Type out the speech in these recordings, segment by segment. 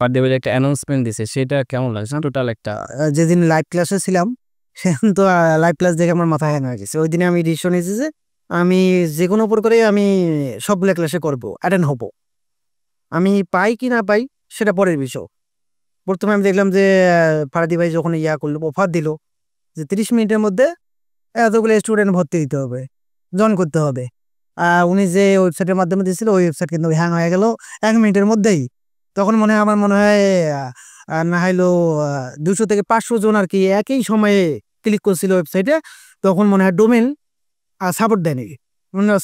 Birthday বলে একটা announcement দিছে, সেটা কেমন লাগছে না টোটাল একটা? যেদিন লাইভ ক্লাসে ছিলাম সেদিন তো লাইভ ক্লাস দেখে আমার মাথা হ্যাং হয়ে গেছে। ওই দিনে আমি ডিসিশন নিয়েছি যে আমি যে কোনো প্রকারে আমি সবগুলো ক্লাসে করবো, অ্যাটেন্ড হবো। আমি পাই কি না পাই সেটা পরের বিষয়। প্রথমে আমি দেখলাম যে ফারাদি ভাই যখন ইয়া করলো, অফার দিল যে 30 মিনিটের মধ্যে এতগুলো স্টুডেন্ট ভর্তি দিতে হবে, জয়েন করতে হবে। উনি যে ওয়েবসাইটের মাধ্যমে দিয়েছিল ওই ওয়েবসাইট কিন্তু হ্যাং হয়ে গেল 1 মিনিটের মধ্যেই। তখন মনে হয় আমার মনে হয় না হইলো 200 থেকে 500 জন আর কি একই সময়ে ক্লিক করছিল ওয়েবসাইটে। তখন মনে হয় ডোমেন সাপোর্ট দেয়নি,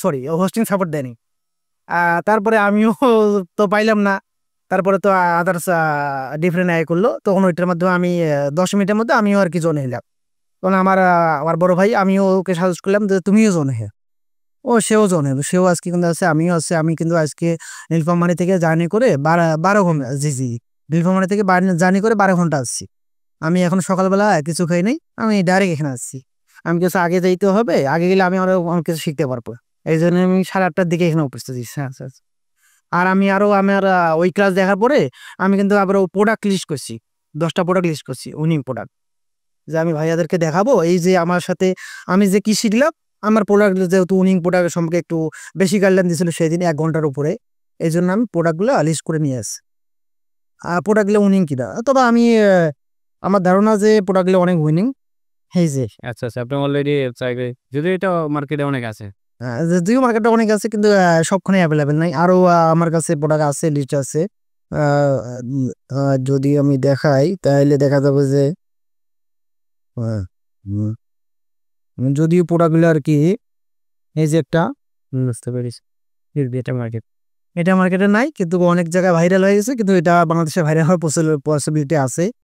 সরি হোস্টিং সাপোর্ট দেয়নি। তারপরে আমিও তো পাইলাম না। তারপরে তো আদার্স ডিফারেন্ট আয় করলো, তখন ওইটার মাধ্যমে আমি 10 মিনিটের মধ্যে আমিও আর কি জয়েন হইলাম। তখন আমার বড় ভাই, আমিও ওকে সাজেস্ট করলাম যে তুমিও জয়েন হয়ে। সেও জয়েন হলো, সেও আজকে কিন্তু আছে, আমিও আছে। আমি কিন্তু আজকে নীলফামারী থেকে জার্নি করে 12 ঘন্টা, জি জি, নীলফামারী থেকে জার্নি করে 12 ঘন্টা আসছি। আমি এখন সকালবেলা কিছু খাই নাই, আমি ডাইরেক্ট এখানে আসছি। আমি কিছু আগে যাইতে হবে, আগে গেলে আমি আরো অনেক কিছু শিখতে পারবো। এই জন্য আমি 8:30টার দিকে এখানে উপস্থিত হচ্ছি। হ্যাঁ আচ্ছা, আচ্ছা। আর আমি আরো আমার ওই ক্লাস দেখার পরে আমি কিন্তু আবার প্রোডাক্ট লিস্ট করছি, 10টা প্রোডাক্ট লিস্ট করছি, উইনিং প্রোডাক্ট, যে আমি ভাইয়াদেরকে দেখাবো এই যে আমার সাথে আমি যে কি শিখলাম। আমার প্রোডাক্ট যেহেতু উইনিং প্রোডাক্টের সম্পর্কে একটু বেশি গাইডলাইন দিয়েছিল সেদিন 1 ঘন্টার উপরে, এই জন্য আমি প্রোডাক্টগুলো লিস্ট করে নিয়ে আসি। প্রোডাক্টগুলো উইনিং কিনা, তবে আমি আমার ধারণা যে প্রোডাক্টগুলো অনেক উইনিং। এই যে আচ্ছা আচ্ছা, আপনি অলরেডি চাইবে, যদিও এটা মার্কেটে অনেক আছে। যদিও মার্কেটটা অনেক আছে কিন্তু সবখানে অ্যাভেলেবেল নাই। আরো আমার কাছে প্রোডাক্ট আছে, লিস্ট আছে। যদি আমি দেখাই তাহলে দেখা যাবে যে আহ, উম, যদিও প্রোডাক্টগুলো আর কি, এই যে একটা, বুঝতে পেরেছি। এটা মার্কেট, এটা মার্কেটে নাই কিন্তু অনেক জায়গায় ভাইরাল হয়ে গেছে, কিন্তু এটা বাংলাদেশে ভাইরাল হওয়ার পসিবিলিটি আছে।